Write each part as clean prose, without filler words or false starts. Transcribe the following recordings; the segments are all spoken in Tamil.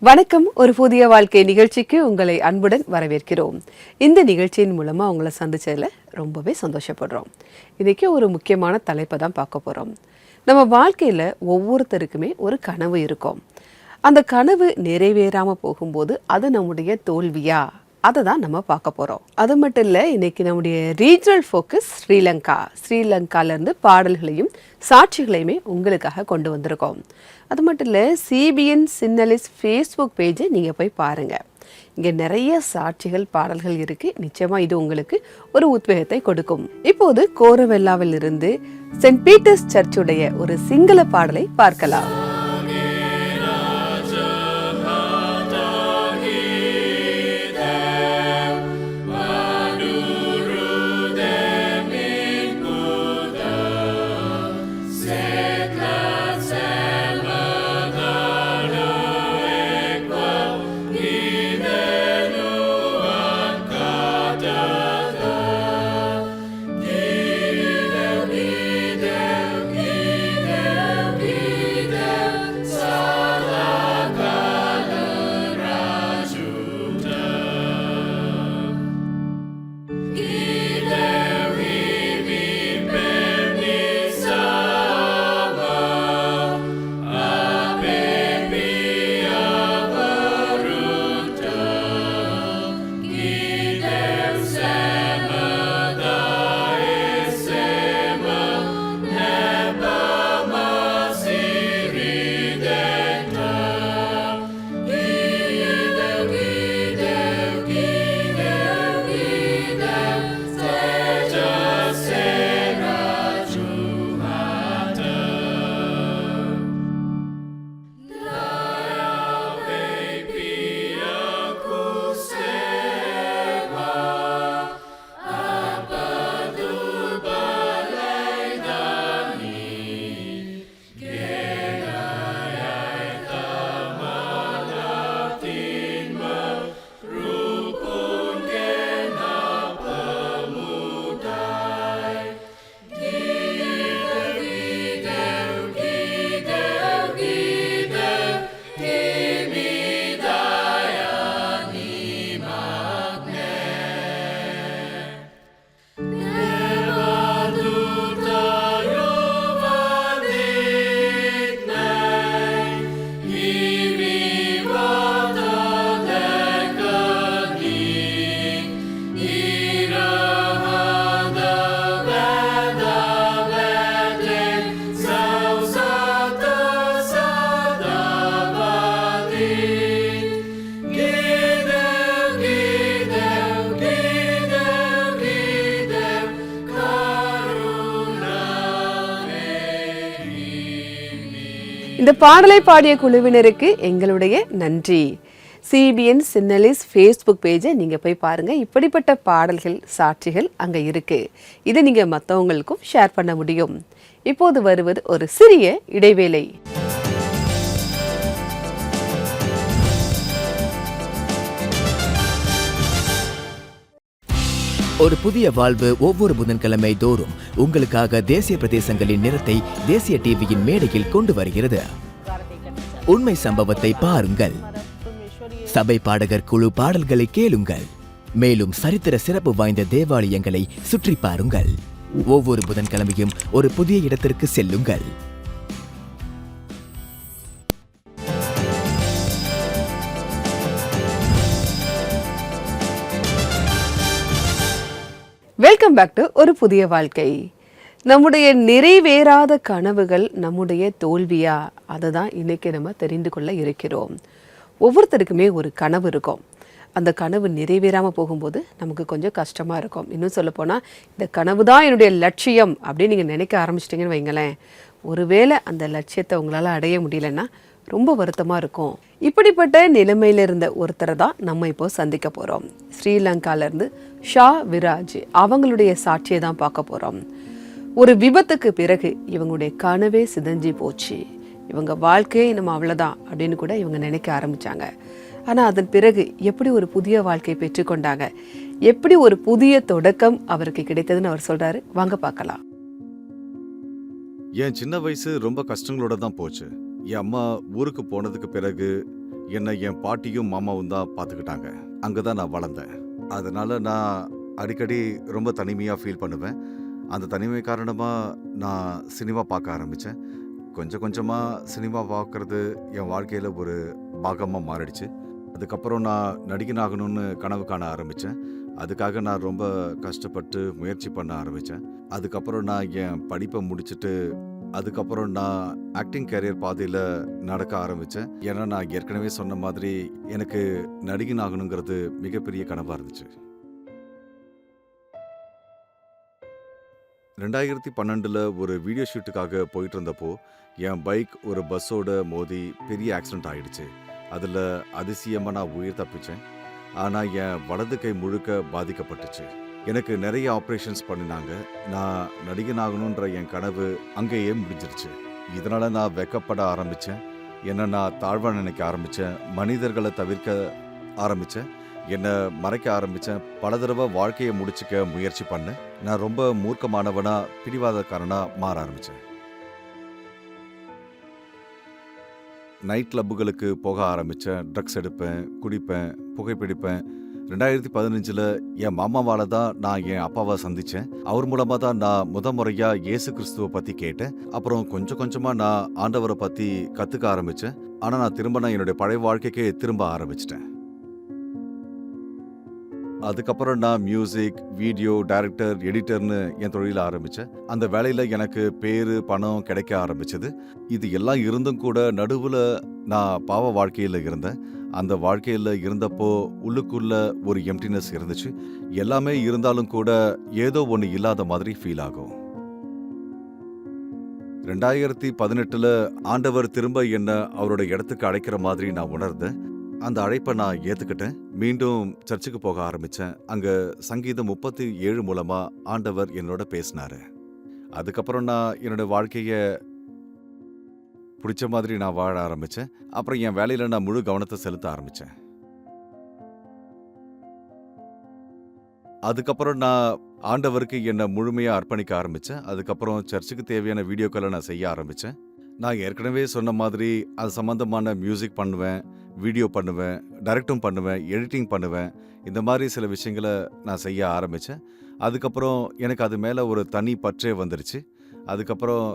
வணக்கம். ஒரு புதிய வாழ்க்கை நிகழ்ச்சிக்கு உங்களை அன்புடன் வரவேற்கிறோம். இந்த நிகழ்ச்சியின் மூலமா உங்களை சந்திச்சதுல ரொம்பவே சந்தோஷப்படுறோம். இன்னைக்கு ஒரு முக்கியமான தலைப்பை தான் பார்க்க போறோம். நம்ம வாழ்க்கையில ஒவ்வொருத்தருக்குமே ஒரு கனவு இருக்கும். அந்த கனவு நிறைவேறாம போகும்போது அது நம்முடைய தோல்வியா, அதை தான் நம்ம பார்க்க போறோம். அது மட்டும் இல்லை, இன்னைக்கு நம்முடைய ரீஜனல் ஃபோக்கஸ் ஸ்ரீலங்காலேருந்து பாடல்களையும் சாட்சிகளையுமே உங்களுக்காக கொண்டு வந்திருக்கோம். அது மட்டும் இல்லை, சிபிஎன் சின்னலிஸ் ஃபேஸ்புக் பேஜை நீங்கள் போய் பாருங்கள். இங்கே நிறைய சாட்சிகள், பாடல்கள் இருக்குது. நிச்சயமாக இது உங்களுக்கு ஒரு உத்வேகத்தை கொடுக்கும். இப்போது கோரவெல்லாவில் இருந்து சென்ட் பீட்டர்ஸ் சர்ச்சுடைய ஒரு சிங்கள பாடலை பார்க்கலாம். இந்த பாடலை பாடிய குழுவினருக்கு எங்களுடைய நன்றி. சிபிஎன் சின்னலிஸ் ஃபேஸ்புக் பேஜை நீங்கள் போய் பாருங்கள். இப்படிப்பட்ட பாடல்கள், சாட்சிகள் அங்கே இருக்குது. இதை நீங்கள் மற்றவங்களுக்கும் ஷேர் பண்ண முடியும். இப்போது வருவது ஒரு சிறிய இடைவேளை. ஒரு புதிய வாழ்வு ஒவ்வொரு புதன்கிழமை தோறும் உங்களுக்காக தேசிய பிரதேசங்களின் நிறத்தை தேசிய டிவியின் மேடையில் கொண்டு வருகிறது. உண்மை சம்பவத்தை பாருங்கள். சபை பாடகர் குழு பாடல்களை கேளுங்கள். மேலும் சரித்திர சிறப்பு வாய்ந்த தேவாலயங்களை சுற்றி பாருங்கள். ஒவ்வொரு புதன்கிழமையும் ஒரு புதிய இடத்திற்கு செல்லுங்கள். வெல்கம் பேக் டு ஒரு புதிய வாழ்க்கை. நம்முடைய நிறைவேறாத கனவுகள் நம்முடைய தோல்வியா, அதை தான் இன்னைக்கு நம்ம தெரிந்து கொள்ள இருக்கிறோம். ஒவ்வொருத்தருக்குமே ஒரு கனவு இருக்கும். அந்த கனவு நிறைவேறாமல் போகும்போது நமக்கு கொஞ்சம் கஷ்டமாக இருக்கும். இன்னும் சொல்லப்போனால், இந்த கனவு தான் என்னுடைய லட்சியம் அப்படின்னு நீங்கள் நினைக்க ஆரம்பிச்சிட்டிங்கன்னு வைங்களேன், ஒருவேளை அந்த லட்சியத்தை உங்களால் அடைய முடியலன்னா ரொம்ப வருத்தமாக இருக்கும். இப்படிப்பட்ட நிலைமையில் இருந்த ஒருத்தரை தான் நம்ம இப்போ சந்திக்க போகிறோம். ஸ்ரீலங்காலேருந்து ஷா விராஜ் அவங்களுடைய சாட்சியை தான் பார்க்க போகிறோம். ஒரு விபத்துக்கு பிறகு இவங்களுடைய கனவே சிதைஞ்சி போச்சு. இவங்க வாழ்க்கையே நம்ம அவ்வளோதான் அப்படின்னு கூட இவங்க நினைக்க ஆரம்பித்தாங்க. ஆனால் அதன் பிறகு எப்படி ஒரு புதிய வாழ்க்கையை பெற்றுக்கொண்டாங்க, எப்படி ஒரு புதிய தொடக்கம் அவருக்கு கிடைத்ததுன்னு அவர் சொல்கிறாரு. வாங்க பார்க்கலாம். என் சின்ன வயசு ரொம்ப கஷ்டங்களோட தான் போச்சு. என் அம்மா ஊருக்கு போனதுக்கு பிறகு என்னை என் பாட்டியும் மாமாவும் தான் பார்த்துக்கிட்டாங்க. அங்கே தான் நான் வளர்ந்தேன். அதனால நான் அடிக்கடி ரொம்ப தனிமையாக ஃபீல் பண்ணுவேன். அந்த தனிமை காரணமாக நான் சினிமா பார்க்க ஆரம்பித்தேன். கொஞ்சம் கொஞ்சமாக சினிமா பார்க்குறது என் வாழ்க்கையில் ஒரு பாகமாக மாறிடுச்சு. அதுக்கப்புறம் நான் நடிகன் ஆகணும்னு கனவு காண ஆரம்பித்தேன். அதுக்காக நான் ரொம்ப கஷ்டப்பட்டு முயற்சி பண்ண ஆரம்பித்தேன். அதுக்கப்புறம் நான் என் படிப்பை முடிச்சுட்டு அதுக்கப்புறம் நான் ஆக்டிங் கேரியர் பாதையில் நடக்க ஆரம்பித்தேன். ஏன்னா நான் ஏற்கனவே சொன்ன மாதிரி எனக்கு நடிகன் ஆகணுங்கிறது மிகப்பெரிய கனவாக இருந்துச்சு. 2012 ஒரு வீடியோ ஷூட்டுக்காக போயிட்டு இருந்தப்போ என் பைக் ஒரு பஸ்ஸோட மோதி பெரிய ஆக்சிடென்ட் ஆயிடுச்சு. அதில் அதிசயமாக நான் உயிர் தப்பிச்சேன். ஆனால் என் வலது கை முழுக்க பாதிக்கப்பட்டுச்சு. எனக்கு நிறைய ஆப்ரேஷன்ஸ் பண்ணினாங்க. நான் நடிகன் ஆகணுன்ற என் கனவு அங்கேயே முடிஞ்சிருச்சு. இதனால் நான் வெக்கப்பட ஆரம்பித்தேன். என்னை நான் தாழ்வாக நினைக்க ஆரம்பித்தேன். மனிதர்களை தவிர்க்க ஆரம்பித்தேன். என்னை மறைக்க ஆரம்பித்தேன். பல தடவை வாழ்க்கையை முடிச்சுக்க முயற்சி பண்ணேன். நான் ரொம்ப மூர்க்கமானவனாக பிடிவாதக்காரனாக மாற ஆரம்பித்தேன். நைட் கிளப்புகளுக்கு போக ஆரம்பித்தேன். ட்ரக்ஸ் எடுப்பேன், குடிப்பேன், புகைப்பிடிப்பேன். 2015 என் மாமாவால் தான் நான் என் அப்பாவை சந்தித்தேன். அவர் மூலமாக தான் நான் முறையாக இயேசு கிறிஸ்துவை பற்றி கேட்டேன். அப்புறம் கொஞ்சம் கொஞ்சமாக நான் ஆண்டவரை பற்றி கற்றுக்க ஆரம்பித்தேன். ஆனால் நான் என்னுடைய பழைய வாழ்க்கைக்கே திரும்ப ஆரம்பிச்சிட்டேன். அதுக்கப்புறம் நான் மியூசிக், வீடியோ டைரக்டர், எடிட்டர்னு என் தொழில ஆரம்பித்தேன். அந்த வேலையில் எனக்கு பேர், பணம் கிடைக்க ஆரம்பிச்சது. இது எல்லாம் இருந்தும் கூட நடுவில் நான் பாவ வாழ்க்கையில் இருந்தேன். அந்த வாழ்க்கையில் இருந்தப்போ உள்ளுக்குள்ள ஒரு எம்டினஸ் இருந்துச்சு. எல்லாமே இருந்தாலும் கூட ஏதோ ஒன்று இல்லாத மாதிரி ஃபீல் ஆகும். 2018 ஆண்டவர் திரும்ப என்ன அவரோட இடத்துக்கு அழைக்கிற மாதிரி நான் உணர்ந்தேன். அந்த அழைப்பை நான் ஏற்றுக்கிட்டேன். மீண்டும் சர்ச்சுக்கு போக ஆரம்பித்தேன். அங்கே சங்கீதம் 37 மூலமாக ஆண்டவர் என்னோட பேசினாரு. அதுக்கப்புறம் நான் என்னோட வாழ்க்கையை பிடிச்ச மாதிரி நான் வாழ ஆரம்பித்தேன். அப்புறம் என் வேலையில் நான் முழு கவனத்தை செலுத்த ஆரம்பித்தேன். அதுக்கப்புறம் நான் ஆண்டவருக்கு என்னை முழுமையாக அர்ப்பணிக்க ஆரம்பித்தேன். அதுக்கப்புறம் சர்ச்சுக்கு தேவையான வீடியோக்களை நான் செய்ய ஆரம்பித்தேன். நான் ஏற்கனவே சொன்ன மாதிரி அது சம்மந்தமான மியூசிக் பண்ணுவேன், வீடியோ பண்ணுவேன், டைரக்டும் பண்ணுவேன், எடிட்டிங் பண்ணுவேன். இந்த மாதிரி சில விஷயங்களை நான் செய்ய ஆரம்பித்தேன். அதுக்கப்புறம் எனக்கு அது மேலே ஒரு தனி பற்றே வந்துருச்சு. அதுக்கப்புறம்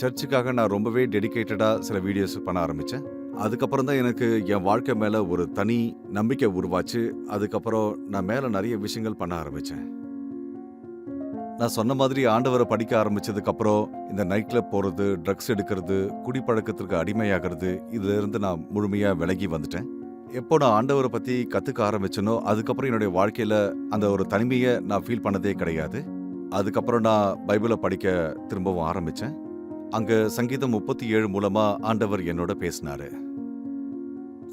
சர்ச்சுக்காக நான் ரொம்பவே டெடிகேட்டடாக சில வீடியோஸ் பண்ண ஆரம்பித்தேன். அதுக்கப்புறம் தான் எனக்கு என் வாழ்க்கை மேலே ஒரு தனி நம்பிக்கை உருவாச்சு. அதுக்கப்புறம் நான் மேலே நிறைய விஷயங்கள் பண்ண ஆரம்பித்தேன். நான் சொன்ன மாதிரி ஆண்டவரை படிக்க ஆரம்பிச்சதுக்கப்புறம் இந்த நைட் கிளப் போகிறது, ட்ரக்ஸ் எடுக்கிறது, குடிப்பழக்கத்திற்கு அடிமையாகிறது, இதிலிருந்து நான் முழுமையாக விலகி வந்துட்டேன். எப்போ நான் ஆண்டவரை பற்றி கற்றுக்க ஆரம்பிச்சேனோ அதுக்கப்புறம் என்னுடைய வாழ்க்கையில் அந்த ஒரு தனிமையை நான் ஃபீல் பண்ணதே கிடையாது. அதுக்கப்புறம் நான் பைபிளை படிக்க திரும்பவும் ஆரம்பித்தேன். அங்கே சங்கீதம் 37 மூலமாக ஆண்டவர் என்னோட பேசினாரு.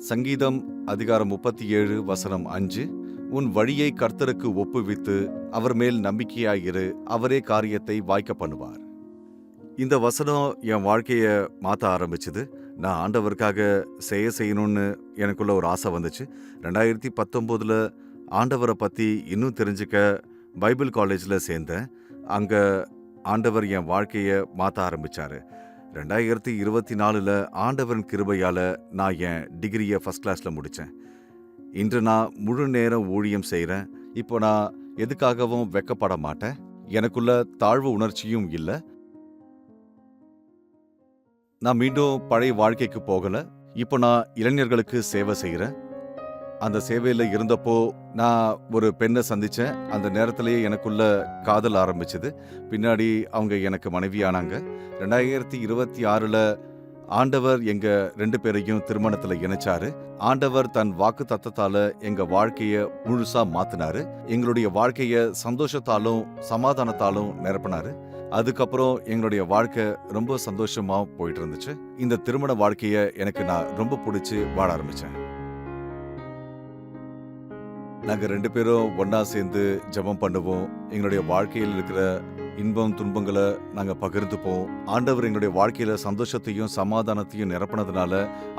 சங்கீதம் அதிகாரம் 37 வசனம் 5, உன் வழியை கர்த்தருக்கு ஒப்புவித்து அவர் மேல் நம்பிக்கையாயிரு, அவரே காரியத்தை வாய்க்க பண்ணுவார். இந்த வசனம் என் வாழ்க்கையை மாற்ற ஆரம்பிச்சுது. நான் ஆண்டவருக்காக செய்யணும்னு எனக்குள்ள ஒரு ஆசை வந்துச்சு. 2019 ஆண்டவரை பற்றி இன்னும் தெரிஞ்சுக்க பைபிள் காலேஜில் சேர்ந்தேன். அங்கே ஆண்டவர் என் வாழ்க்கையை மாற்ற ஆரம்பித்தார். 2024 ஆண்டவரின் கிருபையால் நான் என் டிகிரியை ஃபஸ்ட் கிளாஸில் முடித்தேன். இன்று நான் முழு நேரம் ஊழியம் செய்கிறேன். இப்போ நான் எதுக்காகவும் வெக்கப்பட மாட்டேன். எனக்குள்ள தாழ்வு உணர்ச்சியும் இல்லை. நான் மீண்டும் பழைய வாழ்க்கைக்கு போகலை. இப்போ நான் இளைஞர்களுக்கு சேவை செய்கிறேன். அந்த சேவையில் இருந்தப்போ நான் ஒரு பெண்ணை சந்தித்தேன். அந்த நேரத்திலேயே எனக்குள்ள காதல் ஆரம்பிச்சது. பின்னாடி அவங்க எனக்கு மனைவியானாங்க. 2026 ஆண்டவர் எங்க 2 பேரையும் திருமணத்தில் இணைச்சாரு. ஆண்டவர் தன் வாக்கு தத்தத்தால எங்க வாழ்க்கைய முழுசா மாத்தினாரு. எங்களுடைய வாழ்க்கைய சந்தோஷத்தாலும் சமாதானத்தாலும் நிரப்பினாரு. அதுக்கப்புறம் எங்களுடைய வாழ்க்கை ரொம்ப சந்தோஷமா போயிட்டு இருந்துச்சு. இந்த திருமண வாழ்க்கைய எனக்கு நான் ரொம்ப பிடிச்சி வாழ ஆரம்பிச்சேன். நாங்க 2 பேரும் ஒன்னா சேர்ந்து ஜெபம் பண்ணுவோம். எங்களுடைய வாழ்க்கையில் இருக்கிற இன்பம் துன்பங்களை நாங்க பகிர்ந்துப்போம். ஆண்டவர் எங்களுடைய வாழ்க்கையில சந்தோஷத்தையும் சமாதானத்தையும் நிரப்பினதுனால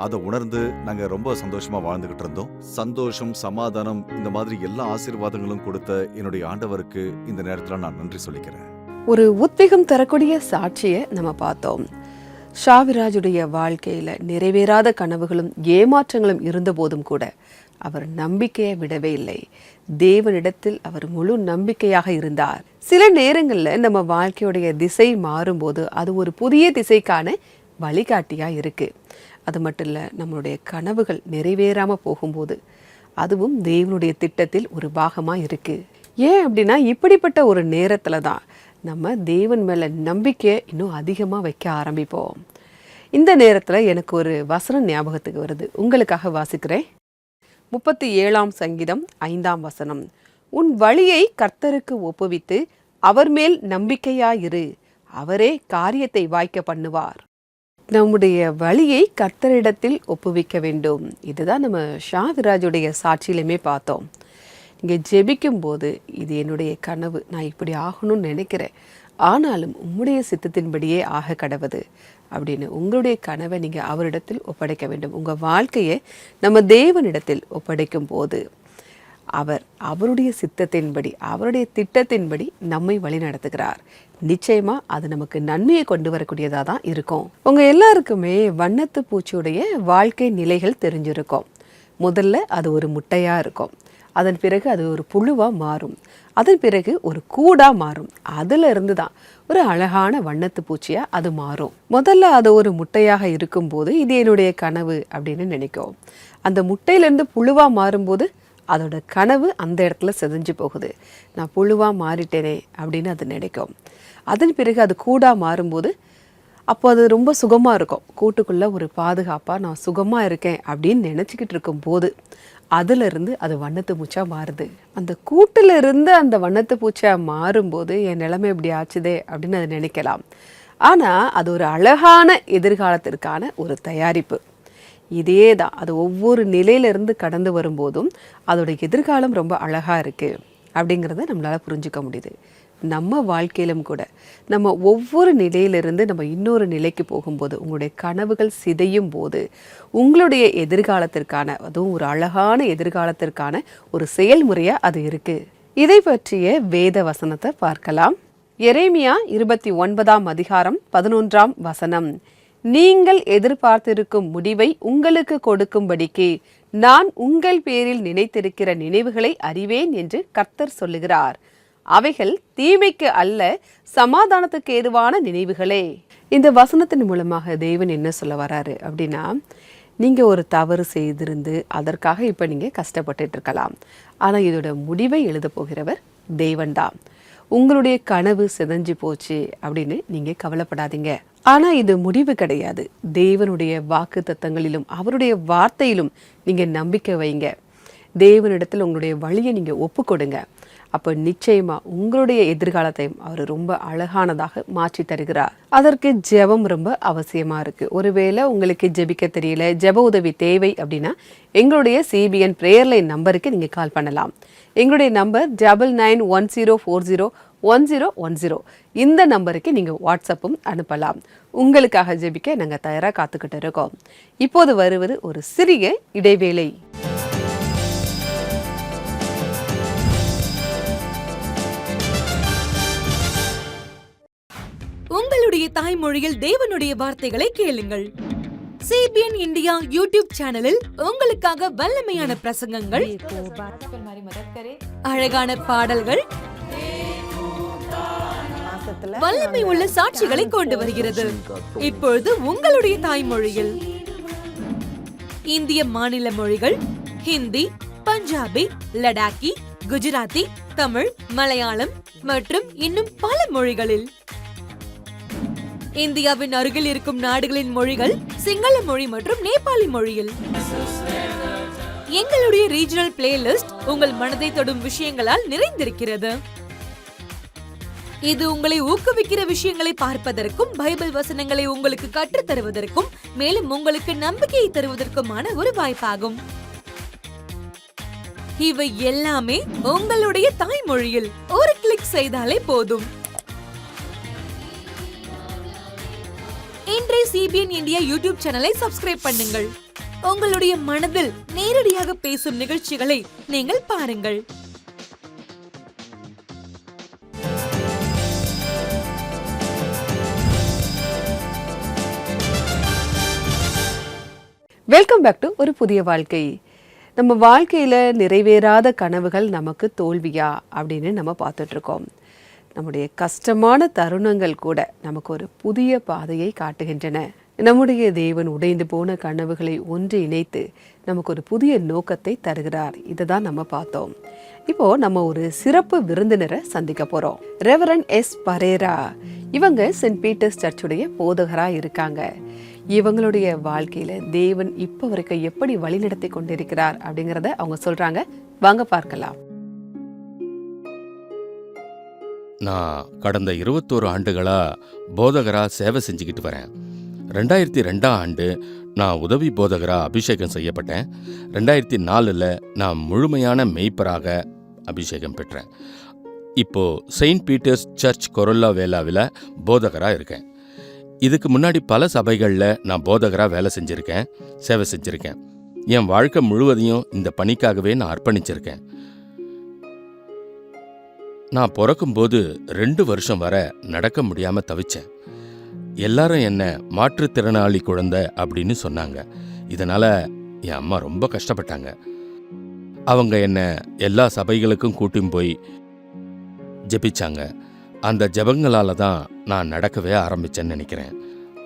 அதை உணர்ந்து நாங்க ரொம்ப சந்தோஷமா வாழ்ந்துகிட்டு இருந்தோம். சந்தோஷம், சமாதானம், இந்த மாதிரி எல்லா ஆசீர்வாதங்களும் கொடுத்த என்னுடைய ஆண்டவருக்கு இந்த நேரத்துல நான் நன்றி சொல்லிக்கிறேன். ஒரு உத்வேகம் தரக்கூடிய சாட்சியை நம்ம பார்த்தோம். ஷாவிராஜுடைய வாழ்க்கையில நிறைவேறாத கனவுகளும் ஏமாற்றங்களும் இருந்தபோதும் கூட அவர் நம்பிக்கையை விடவே இல்லை. தேவனிடத்தில் அவர் முழு நம்பிக்கையாக இருந்தார். சில நேரங்கள்ல நம்ம வாழ்க்கையுடைய திசை மாறும்போது அது ஒரு புதிய திசைக்கான வழிகாட்டியா இருக்கு. அது மட்டும் இல்ல, நம்மளுடைய கனவுகள் நிறைவேறாம போகும்போது அதுவும் தேவனுடைய திட்டத்தில் ஒரு பாகமா இருக்கு. ஏன் அப்படின்னா, இப்படிப்பட்ட ஒரு நேரத்துல தான் நம்ம தேவன் மேல நம்பிக்கையை இன்னும் அதிகமா வைக்க ஆரம்பிப்போம். இந்த நேரத்துல எனக்கு ஒரு வசனம் ஞாபகத்துக்கு வருது, உங்களுக்காக வாசிக்கிறேன். 37ஆம் சங்கீதம் 5ஆம் வசனம். உன் வழியை கர்த்தருக்கு ஒப்புவித்து அவர் மேல் நம்பிக்கையாயிரு, அவரே காரியத்தை வாய்க்க பண்ணுவார். நம்முடைய வழியை கர்த்தரிடத்தில் ஒப்புவிக்க வேண்டும். இதுதான் நம்ம ஷாவிராஜுடைய சாட்சியிலுமே பார்த்தோம். இங்கே ஜெபிக்கும் போது, இது என்னுடைய கனவு, நான் இப்படி ஆகணும்னு நினைக்கிறேன், ஆனாலும் உம்முடைய சித்தத்தின்படியே ஆக கடவுது அப்படின்னு உங்களுடைய கனவை நீங்கள் அவரிடத்தில் ஒப்படைக்க வேண்டும். உங்கள் வாழ்க்கையை நம்ம தேவனிடத்தில் ஒப்படைக்கும் போது அவர் அவருடைய சித்தத்தின்படி, அவருடைய திட்டத்தின்படி நம்மை வழி நடத்துகிறார். நிச்சயமா அது நமக்கு நன்மையை கொண்டு வரக்கூடியதாக தான் இருக்கும். உங்கள் எல்லாருக்குமே வண்ணத்து பூச்சியுடைய வாழ்க்கை நிலைகள் தெரிஞ்சிருக்கும். முதல்ல அது ஒரு முட்டையாக இருக்கும், அதன் பிறகு அது ஒரு புழுவாக மாறும், அதன் பிறகு ஒரு கூடாக மாறும், அதில் இருந்து தான் ஒரு அழகான வண்ணத்து பூச்சியாக அது மாறும். முதல்ல அது ஒரு முட்டையாக இருக்கும்போது இது என்னுடைய கனவு அப்படின்னு நினைக்கும். அந்த முட்டையிலேருந்து புழுவாக மாறும்போது அதோட கனவு அந்த இடத்துல செதஞ்சு போகுது. நான் புழுவாக மாறிட்டேனே அப்படின்னு அது நினைக்கும். அதன் பிறகு அது கூடாக மாறும்போது அப்போ அது ரொம்ப சுகமாக இருக்கும். கூட்டுக்குள்ளே ஒரு பாதுகாப்பாக நான் சுகமாக இருக்கேன் அப்படின்னு நினச்சிக்கிட்டு இருக்கும்போது அதிலிருந்து அது வண்ணத்து பூச்சியாக மாறுது. அந்த கூட்டில் இருந்து அந்த வண்ணத்து பூச்சியாக மாறும்போது என் நிலைமை இப்படி ஆச்சுதே அப்படின்னு அது நினைக்கலாம். ஆனால் அது ஒரு அழகான எதிர்காலத்திற்கான ஒரு தயாரிப்பு. இதே தான் அது ஒவ்வொரு நிலையிலிருந்து கடந்து வரும்போதும் அதோட எதிர்காலம் ரொம்ப அழகாக இருக்குது அப்படிங்கிறத நம்மளால் புரிஞ்சுக்க முடியுது. நம்ம வாழ்க்கையிலும் கூட நம்ம ஒவ்வொரு நிலையிலிருந்து நம்ம இன்னொரு நிலைக்கு போகும்போது, உங்களுடைய கனவுகள் சிதையும் போது உங்களுடைய எதிர்காலத்திற்கான, அதுவும் ஒரு அழகான எதிர்காலத்திற்கான ஒரு செயல்முறையாக அது இருக்குது. இதை பற்றிய வேத வசனத்தை பார்க்கலாம். எரேமியா 29ஆம் அதிகாரம் 11ஆம் வசனம். நீங்கள் எதிர்பார்த்திருக்கும் முடிவை உங்களுக்கு கொடுக்கும்படிக்கு நான் உங்கள் பேரில் நினைத்திருக்கிற நினைவுகளை அறிவேன் என்று கர்த்தர் சொல்லுகிறார். அவைகள் தீமைக்கு அல்ல, சமாதானத்துக்கு ஏதுவான நினைவுகளே. இந்த வசனத்தின் மூலமாக தேவன் என்ன சொல்ல வராரு அப்படின்னா, நீங்கள் ஒரு தவறு செய்திருந்து அதற்காக இப்போ நீங்கள் கஷ்டப்பட்டுட்டு இருக்கலாம். ஆனால் இதோட முடிவை எழுத போகிறவர் தேவன்தான். உங்களுடைய கனவு சிதைஞ்சு போச்சு அப்படின்னு நீங்கள் கவலைப்படாதீங்க. ஆனால் இது முடிவு கிடையாது. தேவனுடைய வாக்கு தத்தங்களிலும் அவருடைய வார்த்தையிலும் நீங்கள் நம்பிக்கை வைங்க. தேவனிடத்தில் உங்களுடைய வழியை நீங்கள் ஒப்பு கொடுங்க. அப்போ நிச்சயமா உங்களுடைய எதிர்காலத்தையும் அவர் ரொம்ப அழகானதாக மாற்றி தருகிறார். அதற்கு ஜெபம் ரொம்ப அவசியமா இருக்கு. ஒருவேளை உங்களுக்கு ஜெபிக்க தெரியல, ஜெப உதவி தேவை அப்படின்னா எங்களுடைய CBN பிரேயர் லைன் நம்பருக்கு நீங்க கால் பண்ணலாம். எங்களுடைய நம்பர் 9910401010. இந்த நம்பருக்கு நீங்க வாட்ஸ்அப்பும் அனுப்பலாம். உங்களுக்காக ஜெபிக்க நாங்க தயாரா காத்துக்கிட்டு இருக்கோம். இப்போது வருவது ஒரு சிறிய இடைவேளை. உங்களுடைய தாய்மொழியில் தேவனுடைய வார்த்தைகளை கேளுங்கள். CBN இந்தியா யூடியூப் சேனலில் உங்களுக்காக வல்லமையான பிரசங்கங்கள், அழகான பாடல்கள், வல்லமை உள்ள சாட்சிகளை கொண்டு வருகிறது. இப்பொழுது உங்களுடைய தாய்மொழியில் இந்திய மாநில மொழிகள் ஹிந்தி, பஞ்சாபி, லடாக்கி, குஜராத்தி, தமிழ், மலையாளம் மற்றும் இன்னும் பல மொழிகளில். இந்தியாவின் அருகில் இருக்கும் நாடுகளின் மொழிகள் சிங்கள மொழி மற்றும் நேபாளி மொழியில். எங்களுடைய ரீஜனல் பிளேலிஸ்ட் உங்கள் மனதை தொடும் விஷயங்களால் நிறைந்திருக்கிறது. இது உங்களை ஊக்குவிக்கிற விஷயங்களை பார்ப்பதற்கும், பைபிள் வசனங்களை உங்களுக்கு கற்றுத் தருவதற்கும், மேலும் உங்களுக்கு நம்பிக்கையை தருவதற்குமான ஒரு வாய்ப்பாகும். இவை எல்லாமே உங்களுடைய தாய்மொழியில் ஒரு கிளிக் செய்தாலே போதும். இன்றைய CBN இந்தியா யூடியூப் சேனலை சப்ஸ்கிரைப் பண்ணுங்கள். உங்களுடைய மனதில் நேரடியாக பேசும் நிகழ்ச்சிகளை நீங்கள் பாருங்கள். வெல்கம் பேக் டு ஒரு புதிய வாழ்க்கை. நம்ம வாழ்க்கையில் நிறைவேறாத கனவுகள் நமக்கு தோல்வியா அப்படின்னு நம்ம பார்த்துட்ருக்கோம். நம்முடைய கஷ்டமான தருணங்கள் கூட நமக்கு ஒரு புதிய பாதையை காட்டுகின்றன. நம்முடைய தேவன் உடைந்து போன கனவுகளை ஒன்று இணைத்து நமக்கு ஒரு புதிய நோக்கத்தை தருகிறார். இதை தான் நம்ம பார்த்தோம். இப்போ நம்ம ஒரு சிறப்பு விருந்தினரை சந்திக்க போறோம். Reverend S Perera. இவங்க சென்ட் பீட்டர்ஸ் சர்ச்சுடைய போதகரா இருக்காங்க. இவங்களுடைய வாழ்க்கையில தேவன் இப்போ வரைக்கும் எப்படி வழிநடத்தி கொண்டிருக்கிறார் அப்படிங்கறத அவங்க சொல்றாங்க. வாங்க பார்க்கலாம். நான் கடந்த 21 ஆண்டுகளா போதகரா சேவை செஞ்சுக்கிட்டு வரேன். 2002ஆம் ஆண்டு நான் உதவி போதகரா அபிஷேகம் செய்யப்பட்டேன். 2004 நான் முழுமையான மெய்ப்பராக அபிஷேகம் பெற்றேன். இப்போ செயின்ட் பீட்டர்ஸ் சர்ச் கொரோல்லா வேலாவில் போதகரா இருக்கேன். இதுக்கு முன்னாடி பல சபைகளில் நான் போதகரா வேலை செஞ்சுருக்கேன், சேவை செஞ்சுருக்கேன். என் வாழ்க்கை முழுவதையும் இந்த பணிக்காகவே நான் அர்ப்பணிச்சிருக்கேன். நான் பிறக்கும்போது 2 வருஷம் வர நடக்க முடியாமல் தவிச்சேன். எல்லாரும் என்ன மாற்றுத்திறனாளி குழந்தை அப்படின்னு சொன்னாங்க. இதனால் என் அம்மா ரொம்ப கஷ்டப்பட்டாங்க. அவங்க என்ன எல்லா சபைகளுக்கும் கூட்டின்னு போய் ஜெபிச்சாங்க. அந்த ஜெபங்களால் தான் நான் நடக்கவே ஆரம்பித்தேன்னு நினைக்கிறேன்.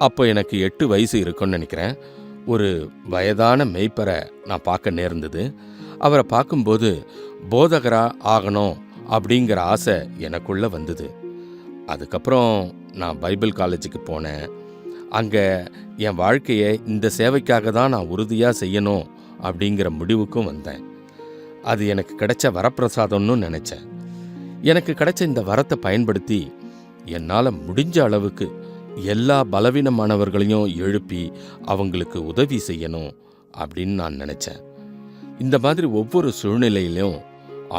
அப்போ எனக்கு 8 வயசு இருக்குன்னு நினைக்கிறேன். ஒரு வயதான மெய்ப்பரை நான் பார்க்க நேர்ந்தது. அவரை பார்க்கும்போது போதகரா ஆகணும் அப்படிங்கிற ஆசை எனக்குள்ளே வந்தது. அதுக்கப்புறம் நான் பைபிள் காலேஜுக்கு போனேன். அங்கே என் வாழ்க்கையை இந்த சேவைக்காக தான் நான் உறுதியாக செய்யணும் அப்படிங்கிற முடிவுக்கும் வந்தேன். அது எனக்கு கிடைச்ச வரப்பிரசாதம்னு நினச்சேன். எனக்கு கிடைச்ச இந்த வரத்தை பயன்படுத்தி என்னால் முடிஞ்ச அளவுக்கு எல்லா பலவீனமானவர்களையும் எழுப்பி அவங்களுக்கு உதவி செய்யணும் அப்படின்னு நான் நினச்சேன். இந்த மாதிரி ஒவ்வொரு சூழ்நிலையிலையும்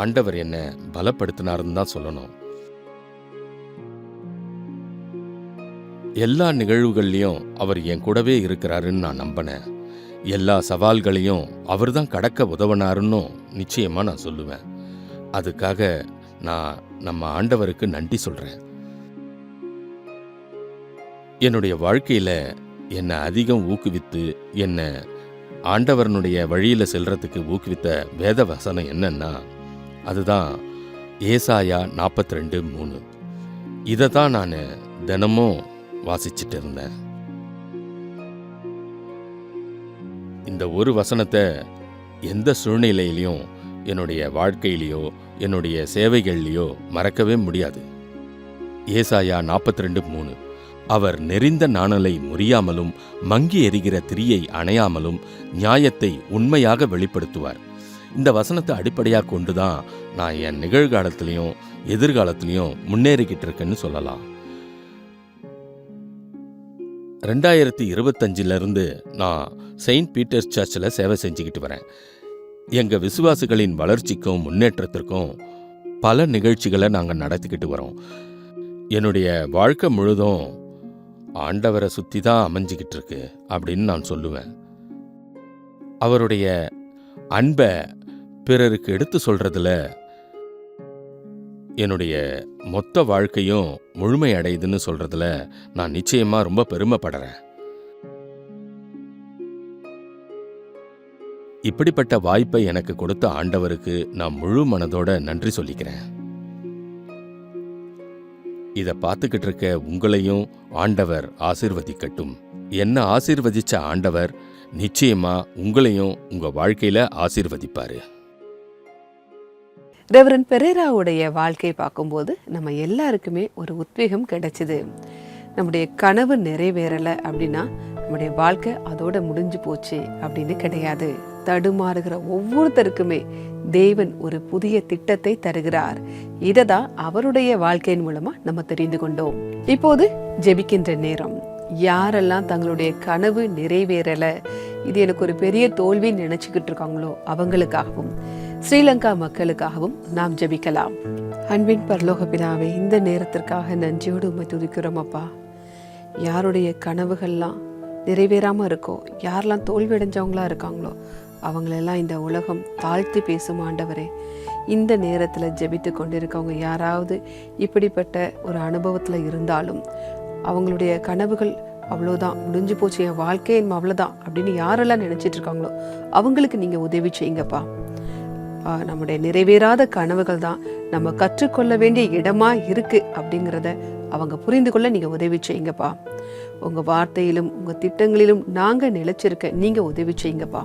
ஆண்டவர் என்னை பலப்படுத்தினாருன்னு தான் சொல்லணும். எல்லா நிகழ்வுகள்லையும் அவர் என் கூடவே இருக்கிறாருன்னு நான் நம்பினேன். எல்லா சவால்களையும் அவர் தான் கடக்க உதவினாருன்னு நிச்சயமாக நான் சொல்லுவேன். அதுக்காக நான் நம்ம ஆண்டவருக்கு நன்றி சொல்கிறேன். என்னுடைய வாழ்க்கையில் என்னை அதிகம் ஊக்குவித்து என்னை ஆண்டவரனுடைய வழியில் செல்றதுக்கு ஊக்குவித்த வேத வசனம் என்னன்னா, அதுதான் ஏசாயா 42:3. இதை தான் நான் தினமும் வாசிச்சுட்டு இருந்தேன். இந்த ஒரு வசனத்தை எந்த சூழ்நிலையிலையும் என்னுடைய வாழ்க்கையிலையோ என்னுடைய சேவைகள்லையோ மறக்கவே முடியாது. ஏசாயா 42:3. அவர் நெறிந்த நாணலை முறியாமலும் மங்கி எரிகிற திரியை அணையாமலும் நியாயத்தை உண்மையாக வெளிப்படுத்துவார். இந்த வசனத்தை அடிப்படையாக கொண்டு தான் நான் என் நிகழ்காலத்திலையும் எதிர்காலத்திலையும் முன்னேறிக்கிட்டு இருக்கேன்னு சொல்லலாம். 2025 நான் செயின்ட் பீட்டர்ஸ் சர்ச்சில் சேவை செஞ்சுக்கிட்டு வரேன். எங்கள் விசுவாசிகளின் வளர்ச்சிக்கும் முன்னேற்றத்திற்கும் பல நிகழ்ச்சிகளை நாங்கள் நடத்திக்கிட்டு வரோம். என்னுடைய வாழ்க்கை முழுதும் ஆண்டவரை சுற்றி தான் அமைஞ்சிக்கிட்டு இருக்கு அப்படின்னு நான் சொல்லுவேன். அவருடைய அன்பை பிறருக்கு எடுத்து சொல்றதுல என்னுடைய மொத்த வாழ்க்கையும் முழுமை அடையுதுன்னு சொல்றதுல நான் நிச்சயமா ரொம்ப பெருமைப்படுறேன். இப்படிப்பட்ட வாய்ப்பை எனக்கு கொடுத்த ஆண்டவருக்கு நான் முழு மனதோட நன்றி சொல்லிக்கிறேன். இதை பார்த்துக்கிட்டு இருக்க உங்களையும் ஆண்டவர் ஆசீர்வதிக்கட்டும். என்ன ஆசீர்வதிச்ச ஆண்டவர் நிச்சயமா உங்களையும் உங்க வாழ்க்கையில ஆசீர்வதிப்பாரு. ரெவரண்ட் பெரேராவுடைய வாழ்க்கை பார்க்கும்போது நம்ம எல்லாருக்குமே ஒரு உத்வேகம் கிடைச்சிது. நம்முடைய கனவு நிறைவேறலை அப்படின்னா நம்முடைய வாழ்க்கை அதோட முடிஞ்சு போச்சு அப்படின்னு கிடையாது. தடுமாறுகிற ஒவ்வொருத்தருக்குமே தேவன் ஒரு புதிய திட்டத்தை தருகிறார். இதை தான் அவருடைய வாழ்க்கையின் மூலமா நம்ம தெரிந்து கொண்டோம். இப்போது ஜெபிக்கின்ற நேரம். யாரெல்லாம் தங்களுடைய கனவு நிறைவேறல, இது எனக்கு ஒரு பெரிய தோல்வின்னு நினைச்சுக்கிட்டு இருக்காங்களோ அவங்களுக்காகவும் ஸ்ரீலங்கா மக்களுக்காகவும் நாம் ஜெபிக்கலாம். அன்பின் பரலோக பிதாவே, இந்த நேரத்திற்காக நன்றியோடு உம்மை துதிக்கிறோம் அப்பா. யாருடைய கனவுகள்லாம் நிறைவேறாம இருக்கோ, யாரெல்லாம் தோல்வி அடைஞ்சவங்களா இருக்காங்களோ அவங்களெல்லாம் இந்த உலகம் தாழ்த்தி பேசும் ஆண்டவரே. இந்த நேரத்தில் ஜெபித்து கொண்டிருக்கவங்க யாராவது இப்படிப்பட்ட ஒரு அனுபவத்தில் இருந்தாலும் அவங்களுடைய கனவுகள் அவ்வளோதான் முடிஞ்சு போச்சு என் வாழ்க்கை அவ்வளோதான் அப்படின்னு யாரெல்லாம் நினைச்சிட்டு இருக்காங்களோ அவங்களுக்கு நீங்க உதவி செய்யுங்கப்பா. நம்முடைய நிறைவேறாத கனவுகள் தான் நம்ம கற்றுக்கொள்ள வேண்டிய இடமா இருக்கு அப்படிங்கிறத அவங்க புரிந்து கொள்ள நீங்க உதவி செய்யுங்கப்பா. உங்க வார்த்தையிலும் உங்க திட்டங்களிலும் நாங்க நிலைச்சிருக்க நீங்க உதவி செய்யுங்கப்பா.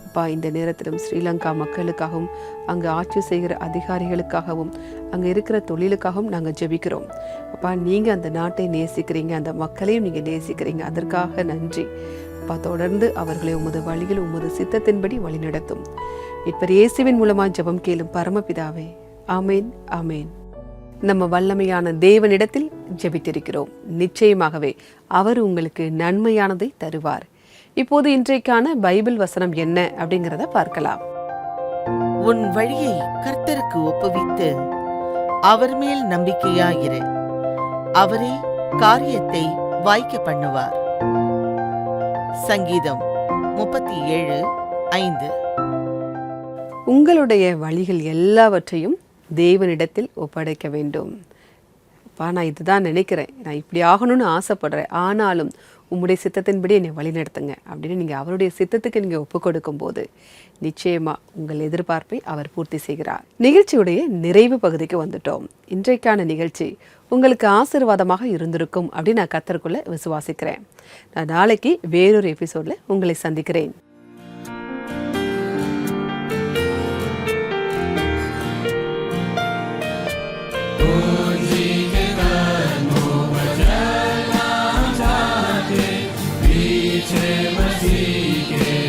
அப்பா, இந்த நேரத்திலும் ஸ்ரீலங்கா மக்களுக்காகவும் அங்க ஆட்சி செய்கிற அதிகாரிகளுக்காகவும் அங்க இருக்கிற தொழிலுக்காகவும் நாங்க ஜெபிக்கிறோம். அப்பா, நீங்க அந்த நாட்டை நேசிக்கிறீங்க, அந்த மக்களையும் நீங்க நேசிக்கிறீங்க, அதற்காக நன்றி. அப்பா, தொடர்ந்து அவர்களை உமது வழியில் உமது சித்தத்தின்படி வழிநடத்தும். இப்ப இயேசுவின் மூலமா ஜெபம் கேளும் பரமபிதாவே. ஆமேன், ஆமேன். நம்ம வல்லமையான தேவனிடத்தில் ஜெபித்திருக்கிறோம். நிச்சயமாகவே அவர் உங்களுக்கு நன்மையானதை தருவார். இப்போது இன்றைக்கான பைபிள் வசனம் என்ன அப்படிங்கிறத பார்க்கலாம். உன் வழியை கர்த்தருக்கு ஒப்புவித்து அவர் மேல் நம்பிக்கையாயிரு, அவரே காரியத்தை வாய்க்க பண்ணுவார். சங்கீதம் 37:5. உங்களுடைய வழிகள் எல்லாவற்றையும் தேவனிடத்தில் ஒப்படைக்க வேண்டும். அப்பா, நான் இதுதான் நினைக்கிறேன், நான் இப்படி ஆகணும்னு ஆசைப்படுறேன், ஆனாலும் உம்முடைய சித்தத்தின்படி என்னை வழிநடத்துங்க அப்படின்னு நீங்கள் அவருடைய சித்தத்துக்கு நீங்கள் ஒப்பு கொடுக்கும் போது நிச்சயமா உங்கள் எதிர்பார்ப்பை அவர் பூர்த்தி செய்கிறார். நிகழ்ச்சியுடைய நிறைவு பகுதிக்கு வந்துட்டோம். இன்றைக்கான நிகழ்ச்சி உங்களுக்கு ஆசீர்வாதமாக இருந்திருக்கும் அப்படின்னு நான் கர்த்தருக்குள்ள விசுவாசிக்கிறேன். நான் நாளைக்கு வேறொரு எபிசோட்ல உங்களை சந்திக்கிறேன். पीछे मसीह के